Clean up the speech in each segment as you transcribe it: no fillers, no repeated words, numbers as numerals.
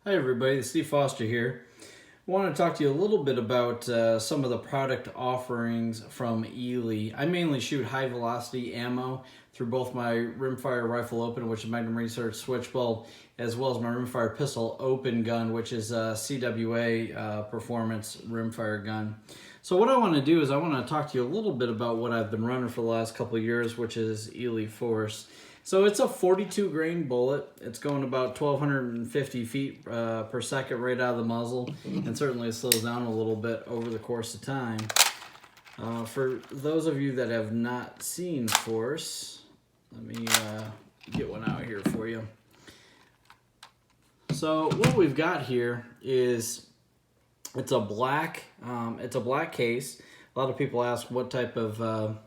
Hi everybody, it's Steve Foster here. I want to talk to you a little bit about some of the product offerings from ELEY. I mainly shoot high velocity ammo through both my rimfire rifle open, which is Magnum Research Switchbolt, as well as my rimfire pistol open gun, which is a CWA performance rimfire gun. So what I want to do is I want to talk to you a little bit about what I've been running for the last couple of years, which is ELEY Force. So it's a 42 grain bullet. It's going about 1,250 feet per second right out of the muzzle, and certainly it slows down a little bit over the course of time. For those of you that have not seen Force, let me get one out here for you. So what we've got here is it's a black case. A lot of people ask what type of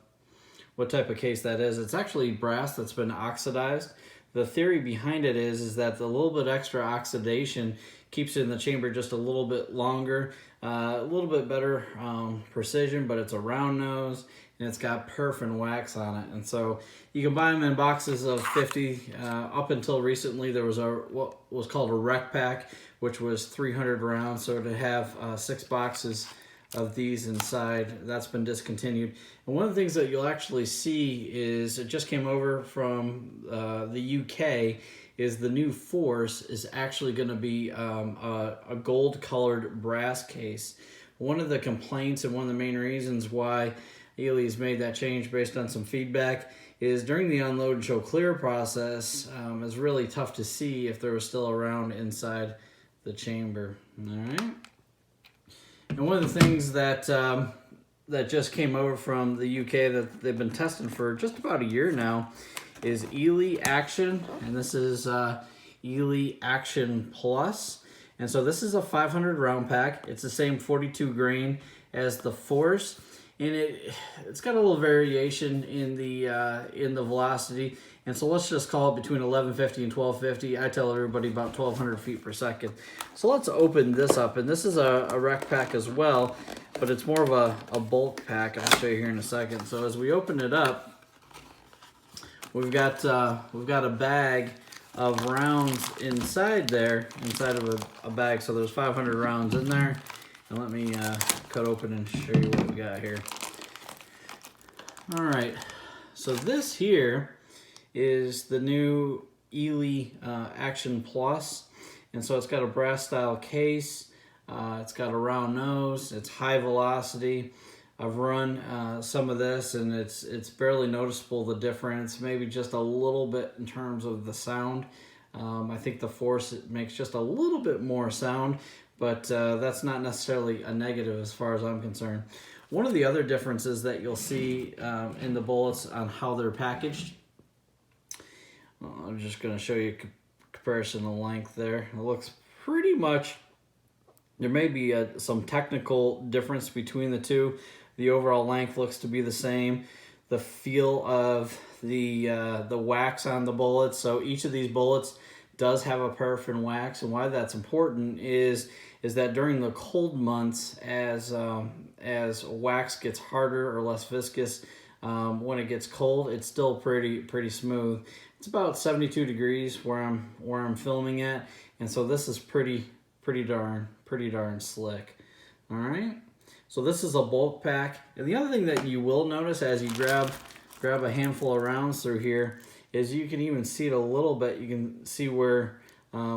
case that is. It's actually brass that's been oxidized. The theory behind it is that the little bit extra oxidation keeps it in the chamber just a little bit longer, a little bit better precision, but it's a round nose and it's got perf and wax on it. And so you can buy them in boxes of 50. Up until recently, there was what was called a rec pack, which was 300 rounds. So to have 6 boxes of these inside, that's been discontinued. And one of the things that you'll actually see is it just came over from the UK, is the new Force is actually going to be a gold colored brass case. One of the complaints and one of the main reasons why ELEY's made that change based on some feedback is during the unload and show clear process, it's really tough to see if there was still around inside the chamber. All right. And one of the things that that just came over from the UK that they've been testing for just about a year now is ELEY Action, and this is ELEY Action Plus. And so this is a 500 round pack. It's the same 42 grain as the Force, and it's got a little variation in the velocity. And so let's just call it between 1150 and 1250. I tell everybody about 1200 feet per second. So let's open this up. And this is a rec pack as well, but it's more of a bulk pack. I'll show you here in a second. So as we open it up, we've got a bag of rounds inside there, inside of a bag. So there's 500 rounds in there. And let me cut open and show you what we got here. All right. So this here is the new ELEY Action Plus, and so it's got a brass style case, it's got a round nose, it's high velocity. I've run some of this and it's barely noticeable the difference, maybe just a little bit in terms of the sound. I think the Force makes just a little bit more sound, but that's not necessarily a negative as far as I'm concerned. One of the other differences that you'll see in the bullets on how they're packaged, I'm just going to show you a comparison of length there. It looks pretty much, there may be some technical difference between the two. The overall length looks to be the same. The feel of the wax on the bullets, so each of these bullets does have a perf and wax, and why that's important is that during the cold months, as wax gets harder or less viscous, when it gets cold, it's still pretty smooth. It's about 72 degrees where I'm filming at, and so this is pretty darn slick. All right, so this is a bulk pack, and the other thing that you will notice as you grab a handful of rounds through here is you can even see it a little bit. You can see where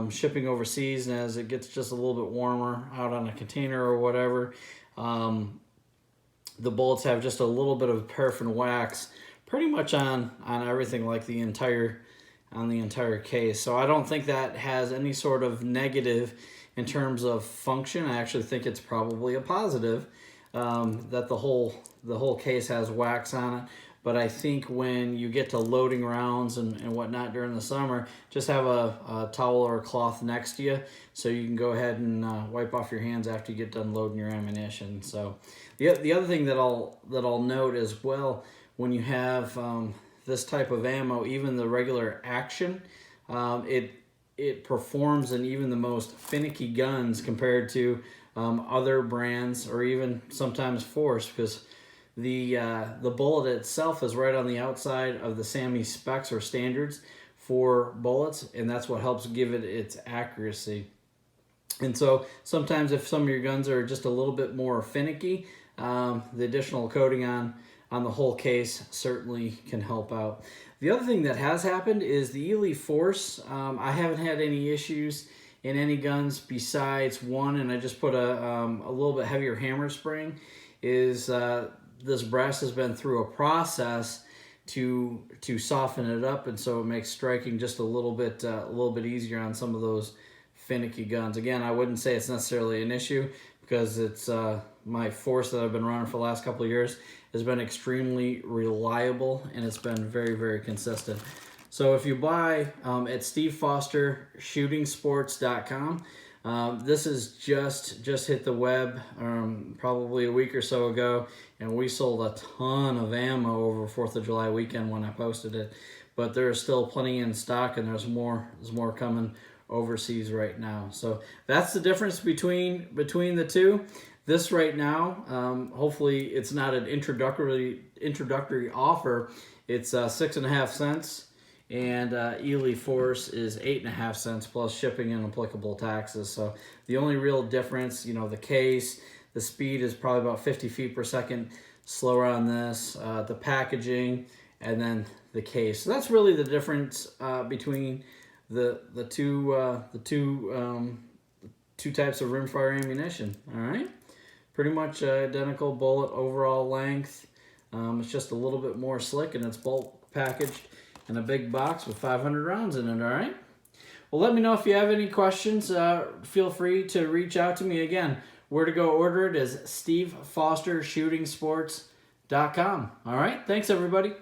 shipping overseas, and as it gets just a little bit warmer out on a container or whatever, the bullets have just a little bit of perf and wax pretty much on everything, like the entire case. So I don't think that has any sort of negative in terms of function. I actually think it's probably a positive that the whole case has wax on it. But I think when you get to loading rounds and whatnot during the summer, just have a towel or a cloth next to you so you can go ahead and wipe off your hands after you get done loading your ammunition. So the other thing that I'll note as well, when you have this type of ammo, even the regular Action, it performs in even the most finicky guns compared to other brands or even sometimes Force, because the bullet itself is right on the outside of the SAMI specs or standards for bullets, and that's what helps give it its accuracy. And so sometimes if some of your guns are just a little bit more finicky, the additional coating on the whole case certainly can help out. The other thing that has happened is the ELEY Force. I haven't had any issues in any guns besides one, and I just put a little bit heavier hammer spring. This brass has been through a process to soften it up, and so it makes striking just a little bit easier on some of those finicky guns. Again, I wouldn't say it's necessarily an issue because it's my Force that I've been running for the last couple of years has been extremely reliable, and it's been very, very consistent. So if you buy at stevefostershootingsports.com, this is just hit the web probably a week or so ago, and we sold a ton of ammo over 4th of July weekend when I posted it. But there is still plenty in stock, and there's more coming overseas right now. So that's the difference between the two. This right now, hopefully it's not an introductory offer. It's 6.5 cents, and ELEY Force is 8.5 cents plus shipping and applicable taxes. So the only real difference, the case, the speed is probably about 50 feet per second slower on this, the packaging, and then the case. So that's really the difference between the two types of rimfire ammunition. All right, pretty much identical bullet overall length. It's just a little bit more slick, and it's bulk packaged in a big box with 500 rounds in it. All right. Well, let me know if you have any questions. Feel free to reach out to me. Again, where to go order it is stevefostershootingsports.com. All right. Thanks, everybody.